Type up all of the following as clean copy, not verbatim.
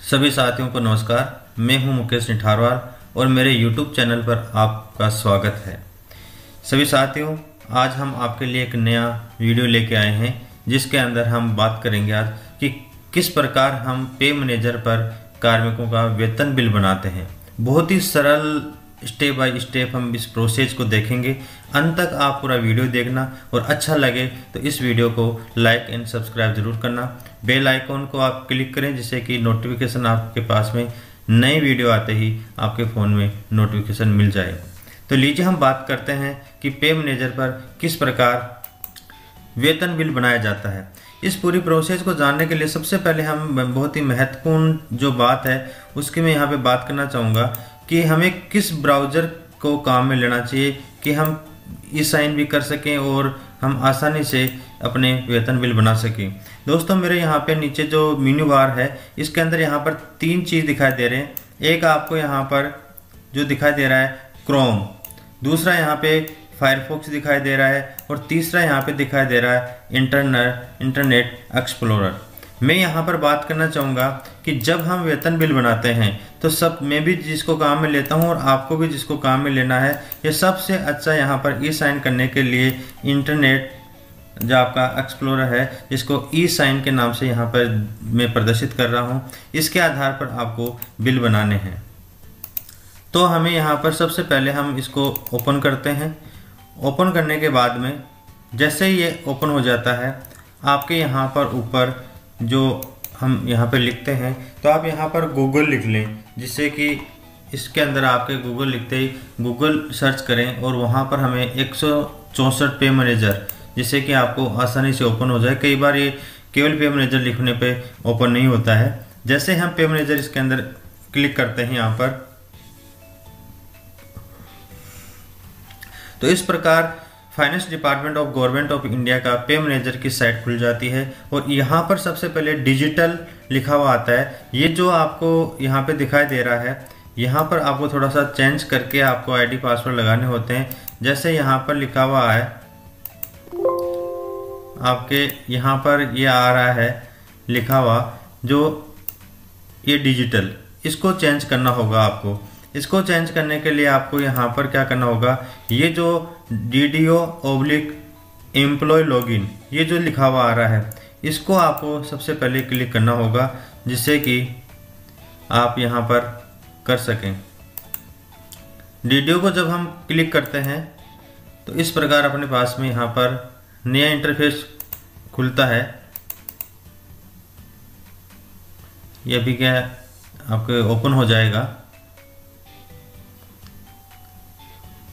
सभी साथियों को नमस्कार। मैं हूं मुकेश निठारवाल और मेरे YouTube चैनल पर आपका स्वागत है। सभी साथियों, आज हम आपके लिए एक नया वीडियो लेके आए हैं जिसके अंदर हम बात करेंगे आज कि किस प्रकार हम पे मैनेजर पर कार्मिकों का वेतन बिल बनाते हैं। बहुत ही सरल स्टेप बाय स्टेप हम इस प्रोसेस को देखेंगे। अंत तक आप पूरा वीडियो देखना और अच्छा लगे तो इस वीडियो को लाइक एंड सब्सक्राइब जरूर करना। बेल आइकॉन को आप क्लिक करें जिससे कि नोटिफिकेशन आपके पास में नई वीडियो आते ही आपके फ़ोन में नोटिफिकेशन मिल जाए। तो लीजिए हम बात करते हैं कि पे मैनेजर पर किस प्रकार वेतन बिल बनाया जाता है। इस पूरी प्रोसेस को जानने के लिए सबसे पहले हम बहुत ही महत्वपूर्ण जो बात है उसकी मैं यहाँ पे बात करना चाहूँगा कि हमें किस ब्राउज़र को काम में लेना चाहिए कि हम ई साइन भी कर सकें और हम आसानी से अपने वेतन बिल बना सकें। दोस्तों, मेरे यहाँ पे नीचे जो मेन्यू बार है इसके अंदर यहाँ पर तीन चीज़ दिखाई दे रहे हैं। एक आपको यहाँ पर जो दिखाई दे रहा है क्रोम, दूसरा यहाँ पे फायरफॉक्स दिखाई दे रहा है और तीसरा यहाँ पे दिखाई दे रहा है इंटरनेट एक्सप्लोरर। मैं यहाँ पर बात करना चाहूँगा कि जब हम वेतन बिल बनाते हैं तो सब मैं भी जिसको काम में लेता हूँ और आपको भी जिसको काम में लेना है, ये सबसे अच्छा यहाँ पर ई साइन करने के लिए इंटरनेट जो आपका एक्सप्लोरर है जिसको ई साइन के नाम से यहाँ पर मैं प्रदर्शित कर रहा हूँ, इसके आधार पर आपको बिल बनाने हैं। तो हमें यहाँ पर सबसे पहले हम इसको ओपन करते हैं। ओपन करने के बाद में जैसे ही ये ओपन हो जाता है आपके यहाँ पर ऊपर जो हम यहाँ पे लिखते हैं तो आप यहाँ पर गूगल लिख लें, जिससे कि इसके अंदर आपके गूगल लिखते ही गूगल सर्च करें और वहाँ पर हमें 164 पे मैनेजर, जिससे कि आपको आसानी से ओपन हो जाए। कई बार ये केवल पे मैनेजर लिखने पे ओपन नहीं होता है। जैसे हम पे मैनेजर इसके अंदर क्लिक करते हैं यहाँ पर, तो इस प्रकार finance department of government of India का पे मैनेजर की साइट खुल जाती है और यहाँ पर सबसे पहले डिजिटल लिखा हुआ आता है। ये जो आपको यहाँ पे दिखाई दे रहा है, यहाँ पर आपको थोड़ा सा चेंज करके आपको आईडी पासवर्ड लगाने होते हैं। जैसे यहाँ पर लिखा हुआ है आपके यहाँ पर ये आ रहा है लिखा हुआ जो ये डिजिटल, इसको चेंज करना होगा आपको। इसको चेंज करने के लिए आपको यहाँ पर क्या करना होगा, ये जो DDO/एम्प्लॉय लॉगिन ये जो लिखा हुआ आ रहा है इसको आपको सबसे पहले क्लिक करना होगा, जिससे कि आप यहाँ पर कर सकें। DDO को जब हम क्लिक करते हैं तो इस प्रकार अपने पास में यहाँ पर नया इंटरफेस खुलता है। यह भी क्या आपके ओपन हो जाएगा।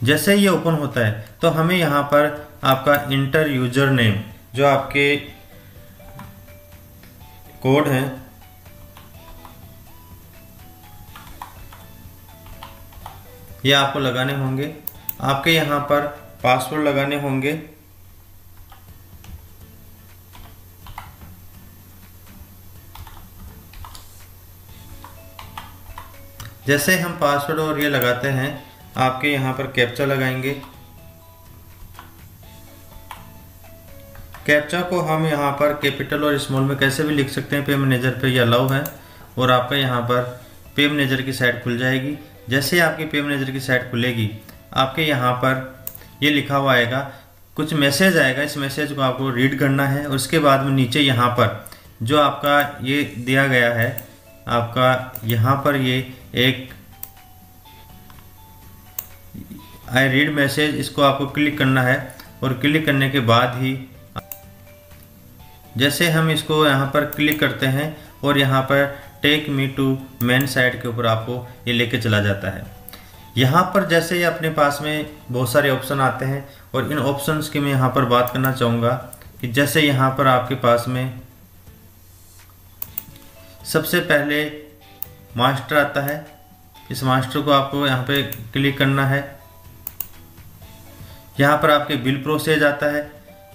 जैसे ये ओपन होता है तो हमें यहाँ पर आपका इंटर यूजर नेम जो आपके कोड हैं ये आपको लगाने होंगे। आपके यहाँ पर पासवर्ड लगाने होंगे। जैसे हम पासवर्ड और ये लगाते हैं आपके यहाँ पर कैप्चा लगाएंगे। कैप्चा को हम यहाँ पर कैपिटल और स्मॉल में कैसे भी लिख सकते हैं। पे मैनेजर पे ये अलाउ है और आपका यहाँ पर पे मैनेजर की साइट खुल जाएगी। जैसे आपकी पे मैनेजर की साइट खुलेगी आपके यहाँ पर ये लिखा हुआ आएगा, कुछ मैसेज आएगा। इस मैसेज को आपको रीड करना है और उसके बाद में नीचे यहाँ पर जो आपका ये दिया गया है, आपका यहाँ पर ये एक आई रीड मैसेज, इसको आपको क्लिक करना है और क्लिक करने के बाद ही जैसे हम इसको यहाँ पर क्लिक करते हैं और यहाँ पर take me to main site के ऊपर आपको ये लेके चला जाता है। यहाँ पर जैसे ही अपने पास में बहुत सारे ऑप्शन आते हैं और इन ऑप्शंस की मैं यहाँ पर बात करना चाहूँगा कि जैसे यहाँ पर आपके पास में सबसे पहले मास्टर आता है। इस मास्टर को आपको यहाँ पे क्लिक करना है। यहाँ पर आपके बिल प्रोसेस आता है,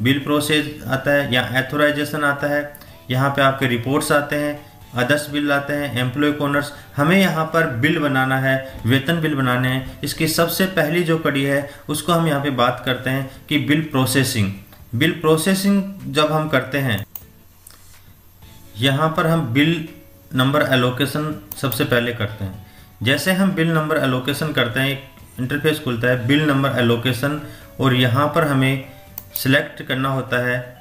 बिल प्रोसेस आता है, यहाँ एथोराइजेशन आता है, यहाँ पे आपके रिपोर्ट्स आते हैं, अदर्स बिल आते हैं, एम्प्लॉय कॉर्नर्स। हमें यहाँ पर बिल बनाना है, वेतन बिल बनाने हैं। इसकी सबसे पहली जो कड़ी है उसको हम यहाँ पे बात करते हैं कि बिल प्रोसेसिंग। बिल प्रोसेसिंग जब हम करते हैं यहाँ पर हम बिल नंबर एलोकेशन सबसे पहले करते हैं। जैसे हम बिल नंबर एलोकेशन करते हैं, एक इंटरफेस खुलता है बिल नंबर एलोकेशन, और यहाँ पर हमें सिलेक्ट करना होता है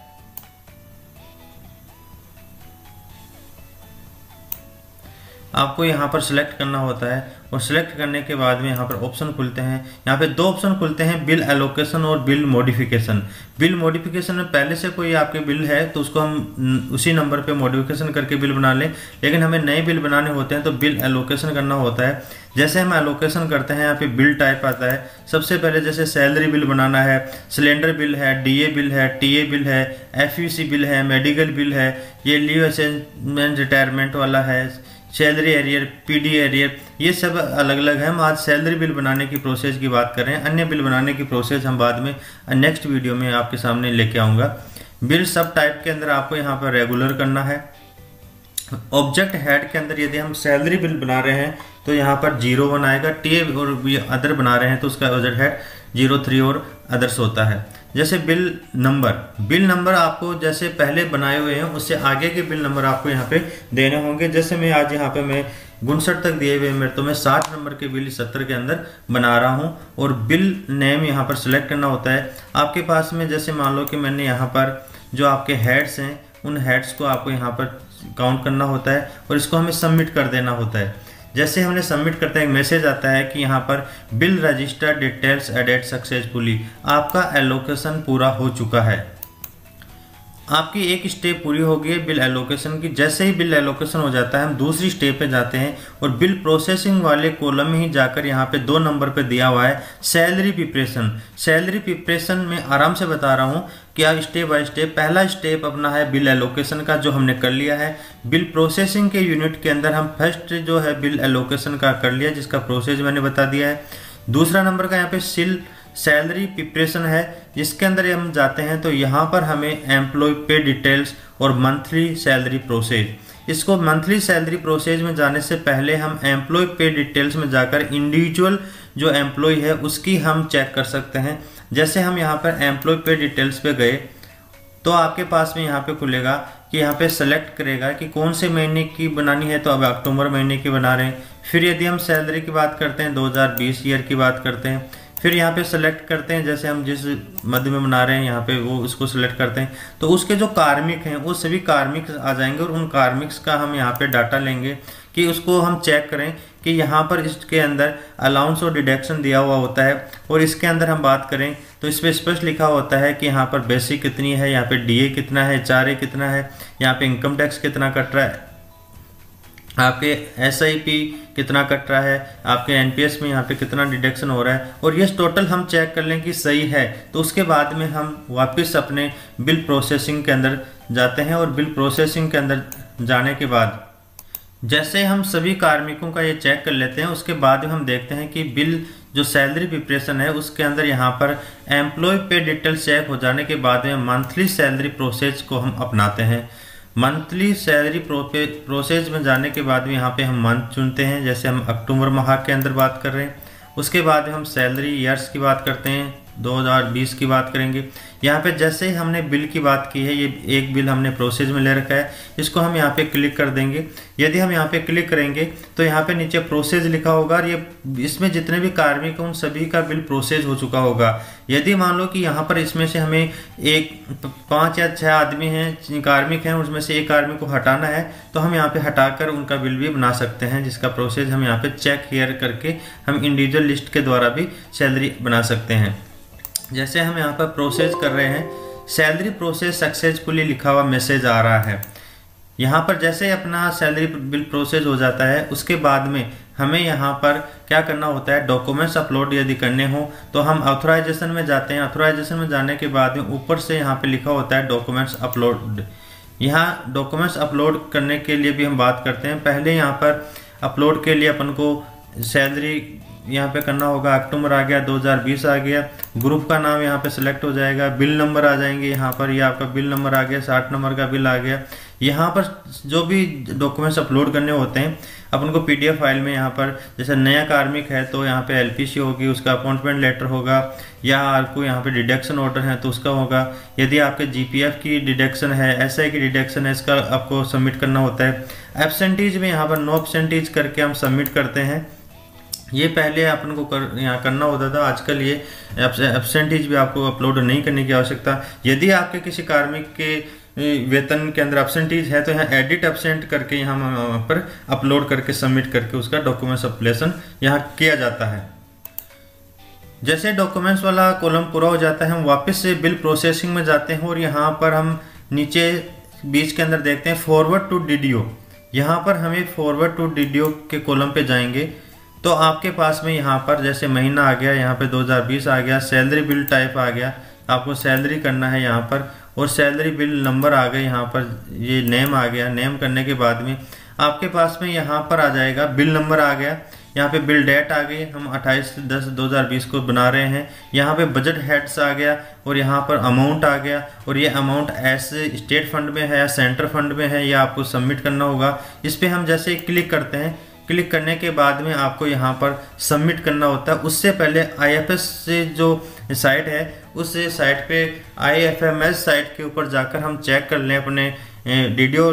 आपको यहाँ पर सिलेक्ट करना होता है, और सिलेक्ट करने के बाद में यहाँ पर ऑप्शन खुलते हैं। यहाँ पे दो ऑप्शन खुलते हैं, बिल एलोकेशन और बिल मॉडिफिकेशन। बिल मॉडिफिकेशन में पहले से कोई आपके बिल है तो उसको हम उसी नंबर पे मॉडिफिकेशन करके बिल बना लें, लेकिन हमें नए बिल बनाने होते हैं तो बिल एलोकेशन करना होता है। जैसे हम एलोकेशन करते हैं, यहाँ पे बिल टाइप आता है। सबसे पहले जैसे सैलरी बिल बनाना है, सिलेंडर बिल है, डीए बिल है, टीए बिल है, एफयूसी बिल है, मेडिकल बिल है, ये लीव असेसमेंट रिटायरमेंट वाला है, सैलरी एरियर, पीडी एरियर, ये सब अलग अलग है। हम आज सैलरी बिल बनाने की प्रोसेस की बात कर रहे हैं। अन्य बिल बनाने की प्रोसेस हम बाद में नेक्स्ट वीडियो में आपके सामने लेके आऊँगा। बिल सब टाइप के अंदर आपको यहाँ पर रेगुलर करना है। ऑब्जेक्ट हेड के अंदर यदि हम सैलरी बिल बना रहे हैं तो यहाँ पर 01 आएगा, टी और अदर बना रहे हैं तो उसका ऑब्जेक्ट हेड 03 और अदर्स होता है। जैसे बिल नंबर आपको जैसे पहले बनाए हुए हैं उससे आगे के बिल नंबर आपको यहाँ पे देने होंगे। जैसे मैं आज यहाँ पे मैं 59 तक दिए हुए मेरे, तो मैं 60 नंबर के बिल 70 के अंदर बना रहा हूँ। और बिल नेम यहाँ पर सिलेक्ट करना होता है आपके पास में। जैसे मान लो कि मैंने यहाँ पर जो आपके हेड्स हैं उन हेड्स को आपको यहाँ पर काउंट करना होता है और इसको हमें सबमिट कर देना होता है। जैसे हमने सबमिट करते हैं एक मैसेज आता है कि यहाँ पर bill register details added successfully, आपका एलोकेशन पूरा हो चुका है। आपकी एक स्टेप पूरी हो गई है बिल एलोकेशन की। जैसे ही बिल एलोकेशन हो जाता है हम दूसरी स्टेप पे जाते हैं और बिल प्रोसेसिंग वाले कॉलम में ही जाकर यहाँ पे 2 नंबर पे दिया हुआ है सैलरी प्रिपरेशन। सैलरी प्रिपरेशन में आराम से बता रहा हूँ कि आप स्टेप बाय स्टेप। पहला स्टेप अपना है बिल एलोकेशन का, जो हमने कर लिया है। बिल प्रोसेसिंग के यूनिट के अंदर हम फर्स्ट जो है बिल एलोकेशन का कर लिया, जिसका प्रोसेस मैंने बता दिया है। दूसरा नंबर का यहाँ पे सैलरी प्रिपरेशन है, जिसके अंदर हम जाते हैं तो यहाँ पर हमें एम्प्लॉय पे डिटेल्स और मंथली सैलरी प्रोसेस। इसको मंथली सैलरी प्रोसेस में जाने से पहले हम एम्प्लॉय पे डिटेल्स में जाकर इंडिविजुअल जो एम्प्लॉय है उसकी हम चेक कर सकते हैं। जैसे हम यहाँ पर एम्प्लॉय पे डिटेल्स पे गए तो आपके पास में यहाँ पे खुलेगा कि यहाँ पे सेलेक्ट करेगा कि कौन से महीने की बनानी है, तो अब अक्टूबर महीने की बना रहे हैं। फिर यदि हम सैलरी की बात करते हैं 2020 ईयर की बात करते हैं, फिर यहाँ पे सेलेक्ट करते हैं जैसे हम जिस मध्य में बना रहे हैं यहाँ पे वो उसको सेलेक्ट करते हैं, तो उसके जो कार्मिक हैं वो सभी कार्मिक आ जाएंगे और उन कार्मिक्स का हम यहाँ पे डाटा लेंगे कि उसको हम चेक करें कि यहाँ पर इसके अंदर अलाउंस और डिडक्शन दिया हुआ होता है। और इसके अंदर हम बात करें तो इस पर स्पष्ट लिखा होता है कि यहाँ पर बेसिक कितनी है, यहाँ पे डीए कितना है, चारे कितना है, यहाँ पे इनकम टैक्स कितना कट रहा है, आपके एसआईपी कितना कट रहा है, आपके एनपीएस में यहाँ पे कितना डिडक्शन हो रहा है, और ये टोटल हम चेक कर लें कि सही है। तो उसके बाद में हम वापस अपने बिल प्रोसेसिंग के अंदर जाते हैं और बिल प्रोसेसिंग के अंदर जाने के बाद जैसे हम सभी कार्मिकों का ये चेक कर लेते हैं, उसके बाद हम देखते हैं कि बिल जो सैलरी प्रिपरेशन है उसके अंदर यहाँ पर एम्प्लॉय पे डिटेल्स चेक हो जाने के बाद में मंथली सैलरी प्रोसेस को हम अपनाते हैं। मंथली सैलरी प्रोसेस में जाने के बाद में यहाँ पे हम मंथ चुनते हैं। जैसे हम अक्टूबर माह के अंदर बात कर रहे हैं, उसके बाद हम सैलरी ईयर्स की बात करते हैं, 2020 की बात करेंगे। यहाँ पे जैसे ही हमने बिल की बात की है, ये एक बिल हमने प्रोसेस में ले रखा है, इसको हम यहाँ पे क्लिक कर देंगे। यदि हम यहाँ पे क्लिक करेंगे तो यहाँ पे नीचे प्रोसेस लिखा होगा और ये इसमें जितने भी कार्मिक हैं उन सभी का बिल प्रोसेस हो चुका होगा। यदि मान लो कि यहाँ पर इसमें से हमें 5 या 6 आदमी हैं, कार्मिक हैं, उसमें से एक कार्मिक को हटाना है तो हम यहाँ पे हटाकर उनका बिल भी बना सकते हैं, जिसका प्रोसेस हम यहाँ पे चेक हियर करके हम इंडिविजुअल लिस्ट के द्वारा भी सैलरी बना सकते हैं। जैसे हम यहाँ पर प्रोसेस कर रहे हैं, सैलरी प्रोसेस सक्सेसफुली लिखा हुआ मैसेज आ रहा है। यहाँ पर जैसे अपना सैलरी बिल प्रोसेस हो जाता है उसके बाद में हमें यहाँ पर क्या करना होता है, डॉक्यूमेंट्स अपलोड यदि करने हो तो हम ऑथराइजेशन में जाते हैं। ऑथराइजेशन में जाने के बाद में ऊपर से यहाँ पे लिखा होता है डॉक्यूमेंट्स अपलोड। यहाँ डॉक्यूमेंट्स अपलोड करने के लिए भी हम बात करते हैं। पहले यहाँ पर अपलोड के लिए अपन को सैलरी यहाँ पे करना होगा, अक्टूबर आ गया, 2020 आ गया, ग्रुप का नाम यहाँ पे सिलेक्ट हो जाएगा, बिल नंबर आ जाएंगे यहाँ पर, ये आपका बिल नंबर आ गया, 60 नंबर का बिल आ गया। यहाँ पर जो भी डॉक्यूमेंट्स अपलोड करने होते हैं अपन को PDF फाइल में, यहाँ पर जैसे नया कार्मिक है तो यहाँ पे LPC होगी, उसका अपॉइंटमेंट लेटर होगा, या आपको यहाँ पे डिडक्शन ऑर्डर है तो उसका होगा। यदि आपके GPF की डिडक्शन है, SI की डिडक्शन है, इसका आपको सबमिट करना होता है। एब्सेंटीज में यहाँ पर नो एब्सेंटीज करके हम सबमिट करते हैं। ये पहले अपन को यहाँ करना होता था, आजकल ये एब्सेंटीज भी आपको अपलोड नहीं करने की आवश्यकता। यदि आपके किसी कार्मिक के वेतन के अंदर एब्सेंटीज है तो यहाँ एडिट एब्सेंट करके यहाँ पर अपलोड करके सबमिट करके उसका डॉक्यूमेंट अपलेशन यहाँ किया जाता है। जैसे डॉक्यूमेंट्स वाला कॉलम पूरा हो जाता है, हम वापस से बिल प्रोसेसिंग में जाते हैं और यहाँ पर हम नीचे बीच के अंदर देखते हैं फॉरवर्ड टू DDO। यहाँ पर हमें फॉरवर्ड टू DDO के कॉलम पे जाएंगे तो आपके पास में यहाँ पर जैसे महीना आ गया, यहाँ पे 2020 आ गया, सैलरी बिल टाइप आ गया, आपको सैलरी करना है यहाँ पर, और सैलरी बिल नंबर आ गए, यहाँ पर ये नेम आ गया। नेम करने के बाद में आपके पास में यहाँ पर आ जाएगा बिल नंबर आ गया, यहाँ पे बिल डेट आ गई, हम 28/10/2020 को बना रहे हैं। यहाँ पे बजट हेड्स आ गया और यहाँ पर अमाउंट आ गया, और ये अमाउंट ऐसे स्टेट फंड में है या सेंटर फंड में है, या आपको सबमिट करना होगा। इस पर हम जैसे क्लिक करते हैं, क्लिक करने के बाद में आपको यहाँ पर सबमिट करना होता है। उससे पहले IFS से जो साइट है उस साइट पे IFMS साइट के ऊपर जाकर हम चेक कर लें अपने DDO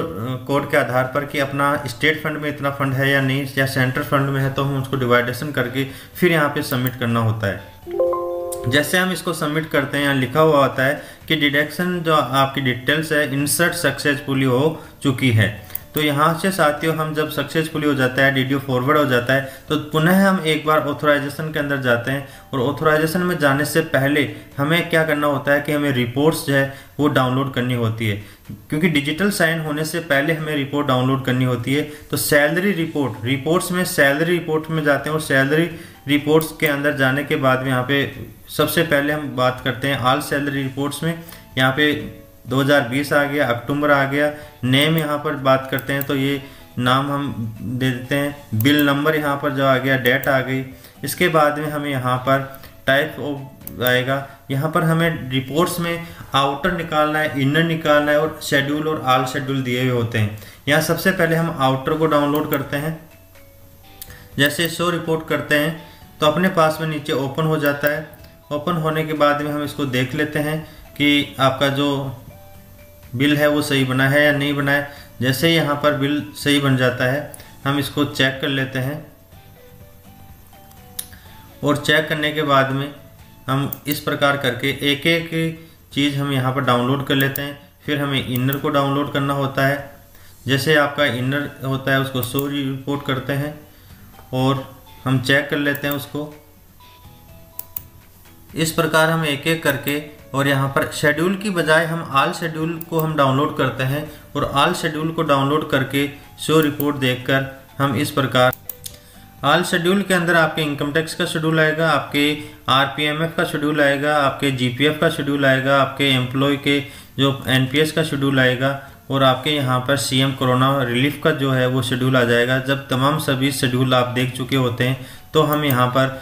कोड के आधार पर कि अपना स्टेट फंड में इतना फंड है या नहीं, या सेंटर फंड में है, तो हम उसको डिवाइडेशन करके फिर यहाँ पे सबमिट करना होता है। जैसे हम इसको सबमिट करते हैं, यहाँ लिखा हुआ होता है कि डिडक्शन जो आपकी डिटेल्स है इंसर्ट सक्सेसफुली हो चुकी है। तो यहाँ से साथियों हम जब सक्सेसफुली हो जाता है, DDO फॉरवर्ड हो जाता है, तो पुनः हम एक बार ऑथराइजेशन के अंदर जाते हैं, और ऑथराइजेशन में जाने से पहले हमें क्या करना होता है कि हमें रिपोर्ट्स जो है वो डाउनलोड करनी होती है, क्योंकि डिजिटल साइन होने से पहले हमें रिपोर्ट डाउनलोड करनी होती है। तो सैलरी रिपोर्ट्स में सैलरी रिपोर्ट में जाते हैं, और सैलरी रिपोर्ट्स के अंदर जाने के बाद में यहाँ पे सबसे पहले हम बात करते हैं ऑल सैलरी रिपोर्ट्स में। यहाँ पे 2020 आ गया, अक्टूबर आ गया, नेम यहाँ पर बात करते हैं तो ये नाम हम दे देते हैं, बिल नंबर यहाँ पर जो आ गया, डेट आ गई। इसके बाद में हमें यहाँ पर टाइप ऑफ आएगा, यहाँ पर हमें रिपोर्ट्स में आउटर निकालना है, इनर निकालना है, और शेड्यूल और ऑल शेड्यूल दिए हुए होते हैं। यहाँ सबसे पहले हम आउटर को डाउनलोड करते हैं। जैसे शो रिपोर्ट करते हैं तो अपने पास में नीचे ओपन हो जाता है। ओपन होने के बाद में हम इसको देख लेते हैं कि आपका जो बिल है वो सही बना है या नहीं बना है। जैसे यहाँ पर बिल सही बन जाता है हम इसको चेक कर लेते हैं, और चेक करने के बाद में हम इस प्रकार करके एक एक चीज़ हम यहाँ पर डाउनलोड कर लेते हैं। फिर हमें इनर को डाउनलोड करना होता है। जैसे आपका इनर होता है उसको शो रिपोर्ट करते हैं और हम चेक कर लेते हैं उसको। इस प्रकार हम एक एक करके, और यहाँ पर शेड्यूल की बजाय हम ऑल शेड्यूल को हम डाउनलोड करते हैं, और ऑल शेड्यूल को डाउनलोड करके शो रिपोर्ट देखकर हम इस प्रकार ऑल शेड्यूल के अंदर आपके इनकम टैक्स का शेड्यूल आएगा, आपके RPMF का शेड्यूल आएगा, आपके GPF का शेड्यूल आएगा, आपके एम्प्लॉय के जो NPS का शेड्यूल आएगा, और आपके यहाँ पर CM कोरोना रिलीफ का जो है वो शेड्यूल आ जाएगा। जब तमाम सभी शेड्यूल आप देख चुके होते हैं तो हम यहाँ पर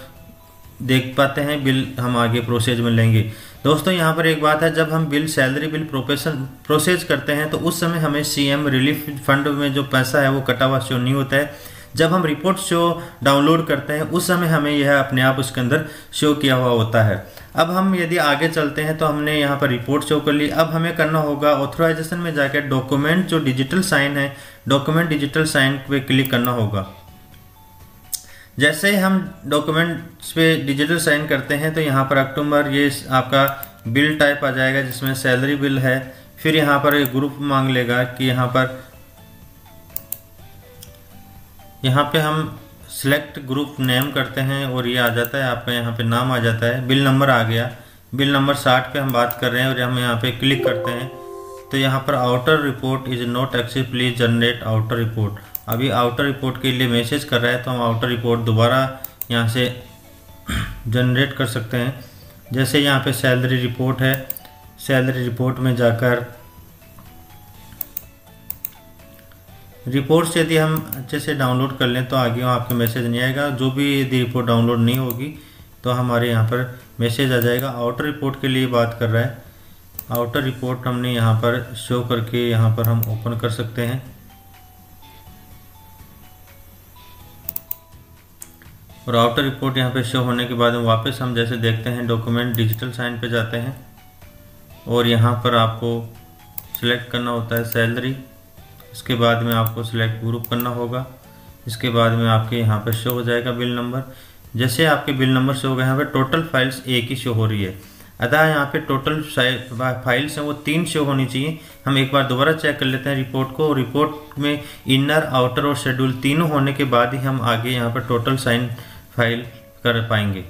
देख पाते हैं बिल हम आगे प्रोसेस में लेंगे। दोस्तों यहाँ पर एक बात है, जब हम बिल सैलरी बिल प्रोसेस करते हैं तो उस समय हमें CM रिलीफ फंड में जो पैसा है वो कटा हुआ शो नहीं होता है। जब हम रिपोर्ट शो डाउनलोड करते हैं उस समय हमें यह अपने आप उसके अंदर शो किया हुआ होता है। अब हम यदि आगे चलते हैं तो हमने यहाँ पर रिपोर्ट शो कर ली। अब हमें करना होगा ऑथराइजेशन में जाकर डॉक्यूमेंट जो डिजिटल साइन है, डॉक्यूमेंट डिजिटल साइन पे क्लिक करना होगा। जैसे हम डॉक्यूमेंट्स पे डिजिटल साइन करते हैं तो यहाँ पर अक्टूबर ये आपका बिल टाइप आ जाएगा जिसमें सैलरी बिल है। फिर यहाँ पर एक ग्रुप मांग लेगा कि यहाँ पे हम सिलेक्ट ग्रुप नेम करते हैं और ये आ जाता है आपका, यहाँ पे नाम आ जाता है। बिल नंबर आ गया, बिल नंबर 60 पे हम बात कर रहे हैं और हम यहाँ पे क्लिक करते हैं तो यहाँ पर outer report is not accept, please generate outer report. अभी आउटर रिपोर्ट के लिए मैसेज कर रहा है तो हम आउटर रिपोर्ट दोबारा यहाँ से जनरेट कर सकते हैं। जैसे यहाँ पे सैलरी रिपोर्ट है, सैलरी रिपोर्ट में जाकर रिपोर्ट्स यदि हम अच्छे से डाउनलोड कर लें तो आगे आपके मैसेज नहीं आएगा। जो भी यदि रिपोर्ट डाउनलोड नहीं होगी तो हमारे यहाँ पर मैसेज आ जाएगा। आउटर रिपोर्ट के लिए बात कर रहा है आउटर रिपोर्ट हमने यहाँ पर शो करके यहाँ पर हम ओपन कर सकते हैं। और आउटर रिपोर्ट यहाँ पे शो होने के बाद वापस हम जैसे देखते हैं डॉक्यूमेंट डिजिटल साइन पे जाते हैं और यहाँ पर आपको सिलेक्ट करना होता है सैलरी। इसके बाद में आपको सिलेक्ट ग्रुप करना होगा। इसके बाद में आपके यहाँ पर शो हो जाएगा बिल नंबर। जैसे आपके बिल नंबर शो हो गए, यहाँ पे टोटल फाइल्स एक ही शो हो रही है, अतः यहाँ पे टोटल फाइल्स हैं वो 3 शो होनी चाहिए। हम एक बार दोबारा चेक कर लेते हैं रिपोर्ट को। रिपोर्ट में इनर, आउटर और शेड्यूल तीनों होने के बाद ही हम आगे यहाँ पर टोटल साइन फाइल कर पाएंगे।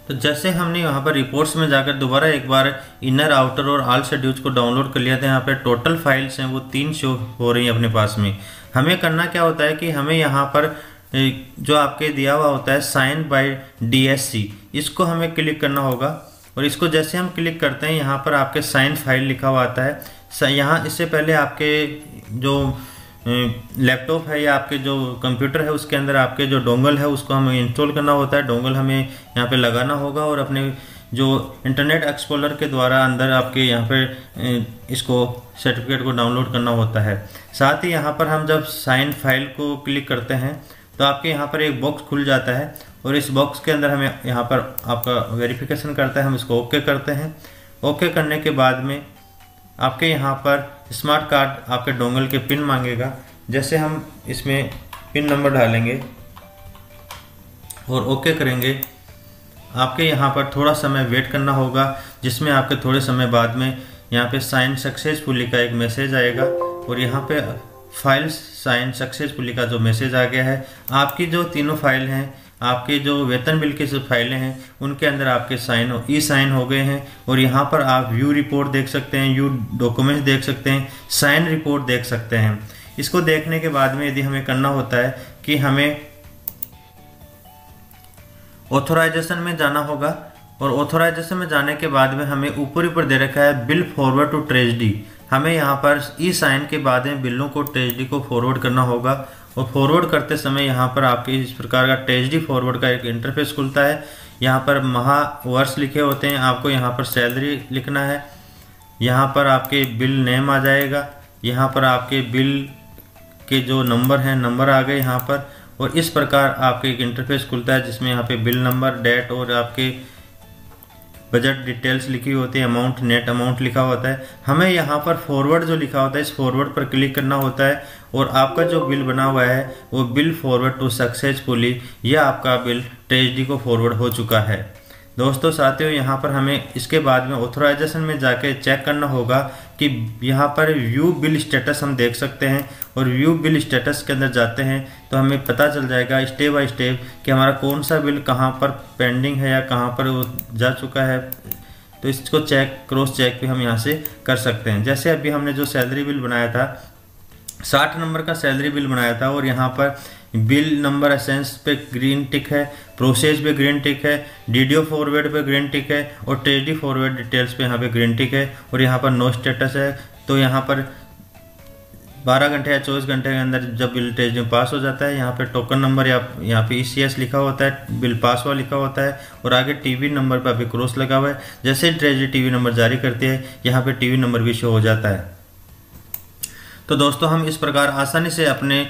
तो जैसे हमने यहाँ पर रिपोर्ट्स में जाकर दोबारा एक बार इनर, आउटर और ऑल शेड्यूल्स को डाउनलोड कर लिया था, यहाँ पर टोटल फाइल्स हैं वो 3 शो हो रही हैं अपने पास में। हमें करना क्या होता है कि हमें यहाँ पर जो आपके दिया हुआ होता है साइन बाय DSC, इसको हमें क्लिक करना होगा। और इसको जैसे हम क्लिक करते हैं यहाँ पर आपके साइन फाइल लिखा हुआ आता है। यहाँ इससे पहले आपके जो लैपटॉप है या आपके जो कंप्यूटर है उसके अंदर आपके जो डोंगल है उसको हमें इंस्टॉल करना होता है। डोंगल हमें यहाँ पे लगाना होगा और अपने जो इंटरनेट एक्सप्लोरर के द्वारा अंदर आपके यहाँ पे इसको सर्टिफिकेट को डाउनलोड करना होता है। साथ ही यहाँ पर हम जब साइन फाइल को क्लिक करते हैं तो आपके यहाँ पर एक बॉक्स खुल जाता है और इस बॉक्स के अंदर हमें यहाँ पर आपका वेरिफिकेशन करता है। हम इसको ओके करते हैं। ओके करने के बाद में आपके यहाँ पर स्मार्ट कार्ड आपके डोंगल के पिन मांगेगा। जैसे हम इसमें पिन नंबर डालेंगे और ओके करेंगे, आपके यहाँ पर थोड़ा समय वेट करना होगा, जिसमें आपके थोड़े समय बाद में यहाँ पे साइन सक्सेसफुली का एक मैसेज आएगा। और यहाँ पे फाइल्स साइन सक्सेसफुली का जो मैसेज आ गया है, आपकी जो तीनों फाइल हैं, आपके जो वेतन बिल की जो फाइलें हैं उनके अंदर आपके ई साइन हो गए हैं। और यहाँ पर आप व्यू रिपोर्ट देख सकते हैं, व्यू डॉक्यूमेंट्स देख सकते हैं, साइन रिपोर्ट देख सकते हैं। इसको देखने के बाद में यदि हमें करना होता है कि हमें ऑथोराइजेशन में जाना होगा। और ऑथोराइजेशन में जाने के बाद में हमें ऊपर दे रखा है बिल फॉरवर्ड टू ट्रेजडी। हमें यहाँ पर ई साइन के बाद में बिलों को ट्रेजडी को फॉरवर्ड करना होगा। और फॉरवर्ड करते समय यहाँ पर आपके इस प्रकार का ट्रेजडी फॉरवर्ड का एक इंटरफेस खुलता है। यहाँ पर वर्ष लिखे होते हैं, आपको यहाँ पर सैलरी लिखना है, यहाँ पर आपके बिल नेम आ जाएगा, यहाँ पर आपके बिल के जो नंबर हैं नंबर आ गए यहाँ पर। और इस प्रकार आपके एक इंटरफेस खुलता है जिसमें यहाँ पे बिल नंबर, डेट और आपके बजट डिटेल्स लिखी होती है, अमाउंट, नेट अमाउंट लिखा होता है। हमें यहाँ पर फॉरवर्ड जो लिखा होता है इस फॉरवर्ड पर क्लिक करना होता है और आपका जो बिल बना हुआ है वो बिल फॉरवर्ड टू सक्सेसफुली, यह आपका बिल ट्रेजडी को फॉरवर्ड हो चुका है। दोस्तों साथियों, यहाँ पर हमें इसके बाद में ऑथराइजेशन में जाके चेक करना होगा कि यहाँ पर व्यू बिल स्टेटस हम देख सकते हैं। और व्यू बिल स्टेटस के अंदर जाते हैं तो हमें पता चल जाएगा स्टेप बाय स्टेप कि हमारा कौन सा बिल कहाँ पर पेंडिंग है या कहाँ पर वो जा चुका है। तो इसको क्रॉस चेक भी हम यहाँ से कर सकते हैं। जैसे अभी हमने जो सैलरी बिल बनाया था, 60 नंबर का सैलरी बिल बनाया था और यहाँ पर बिल नंबर एसेंस पे ग्रीन टिक है, प्रोसेस पे ग्रीन टिक है, डीडीओ फॉरवर्ड पे ग्रीन टिक है और ट्रेजडी फॉरवर्ड डिटेल्स पे यहाँ पे ग्रीन टिक है। और यहाँ पर नो स्टेटस है। तो यहाँ पर 12 घंटे या 24 घंटे के अंदर जब बिल ट्रेजडी पास हो जाता है, यहाँ पे टोकन नंबर या यहाँ पे ECS लिखा होता है, बिल पास हुआ लिखा होता है और आगे टीवी नंबर पे अभी क्रॉस लगा हुआ है। जैसे ट्रेजडी टीवी नंबर जारी करती है, यहाँ पे टीवी नंबर भी शो हो जाता है। तो दोस्तों, हम इस प्रकार आसानी से अपने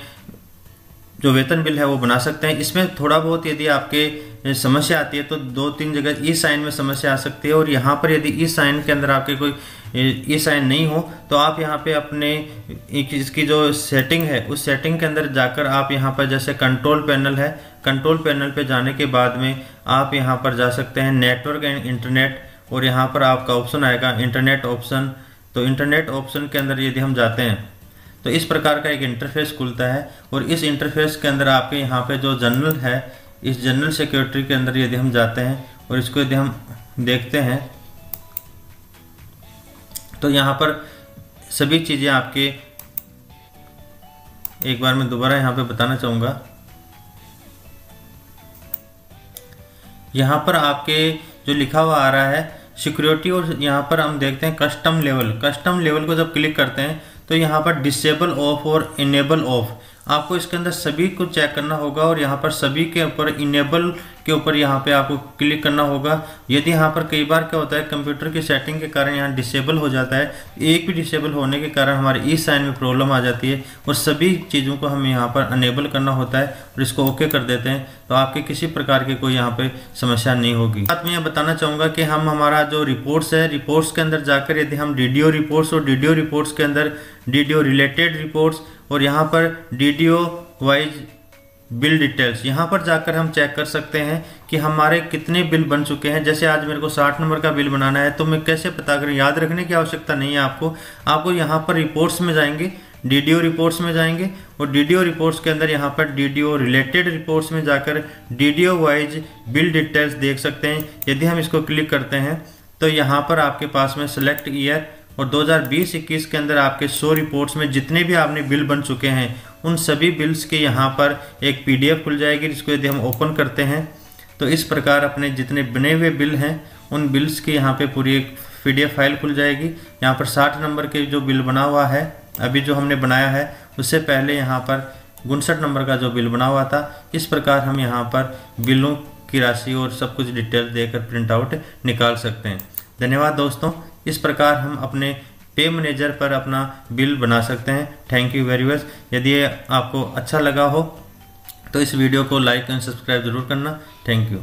जो वेतन बिल है वो बना सकते हैं। इसमें थोड़ा बहुत यदि आपके समस्या आती है तो 2-3 जगह ई साइन में समस्या आ सकती है। और यहाँ पर यदि ई साइन के अंदर आपके कोई ई साइन नहीं हो तो आप यहाँ पे अपने इसकी जो सेटिंग है उस सेटिंग के अंदर जाकर आप यहाँ पर जैसे कंट्रोल पैनल है, कंट्रोल पैनल पे जाने के बाद में आप यहाँ पर जा सकते हैं नेटवर्क एंड इंटरनेट। और यहाँ पर आपका ऑप्शन आएगा इंटरनेट ऑप्शन। तो इंटरनेट ऑप्शन के अंदर यदि हम जाते हैं तो इस प्रकार का एक इंटरफेस खुलता है। और इस इंटरफेस के अंदर आपके यहाँ पे जो जनरल है, इस जनरल सिक्योरिटी के अंदर यदि हम जाते हैं और इसको यदि हम देखते हैं तो यहाँ पर सभी चीज़ें आपके, एक बार मैं दोबारा यहाँ पे बताना चाहूँगा, यहाँ पर आपके जो लिखा हुआ आ रहा है सिक्योरिटी और यहाँ पर हम देखते हैं कस्टम लेवल। कस्टम लेवल को जब क्लिक करते हैं तो यहाँ पर डिसेबल ऑफ और इनेबल ऑफ, आपको इसके अंदर सभी को चेक करना होगा। और यहाँ पर सभी के ऊपर इनेबल के ऊपर यहाँ पे आपको क्लिक करना होगा। यदि यहाँ पर कई बार क्या होता है, कंप्यूटर की सेटिंग के कारण यहाँ डिसेबल हो जाता है, एक भी डिसेबल होने के कारण हमारे ई साइन में प्रॉब्लम आ जाती है और सभी चीज़ों को हमें यहाँ पर अनेबल करना होता है और इसको ओके कर देते हैं, तो आपके किसी प्रकार की कोई यहाँ पे समस्या नहीं होगी। साथ में यह बताना चाहूँगा कि हम हमारा जो रिपोर्ट्स है, रिपोर्ट्स के अंदर जाकर यदि हम डीडीओ रिपोर्ट्स और डीडीओ रिपोर्ट्स के अंदर डीडीओ रिलेटेड रिपोर्ट्स और यहाँ पर डीडीओ वाइज बिल डिटेल्स, यहाँ पर जाकर हम चेक कर सकते हैं कि हमारे कितने बिल बन चुके हैं। जैसे आज मेरे को 60 नंबर का बिल बनाना है, तो मैं कैसे पता करूँ, याद रखने की आवश्यकता नहीं है आपको यहाँ पर रिपोर्ट्स में जाएंगे, डीडीओ रिपोर्ट्स में जाएंगे और डीडीओ रिपोर्ट्स के अंदर यहाँ पर डीडीओ रिलेटेड रिपोर्ट्स में जाकर डीडीओ वाइज बिल डिटेल्स देख सकते हैं। यदि हम इसको क्लिक करते हैं तो यहाँ पर आपके पास में सेलेक्ट ईयर और 2020-21 के अंदर आपके 100 रिपोर्ट्स में जितने भी आपने बिल बन चुके हैं उन सभी बिल्स के यहाँ पर एक पीडीएफ खुल जाएगी, जिसको यदि हम ओपन करते हैं तो इस प्रकार अपने जितने बने हुए बिल हैं उन बिल्स की यहाँ पे पूरी एक पीडीएफ फाइल खुल जाएगी। यहाँ पर 60 नंबर के जो बिल बना हुआ है, अभी जो हमने बनाया है, उससे पहले यहाँ पर 59 नंबर का जो बिल बना हुआ था। इस प्रकार हम यहाँ पर बिलों की राशि और सब कुछ डिटेल देकर प्रिंट आउट निकाल सकते हैं। धन्यवाद दोस्तों। इस प्रकार हम अपने पे मैनेजर पर अपना बिल बना सकते हैं। Thank you very much. यदि आपको अच्छा लगा हो तो इस वीडियो को लाइक एंड सब्सक्राइब जरूर करना। Thank you.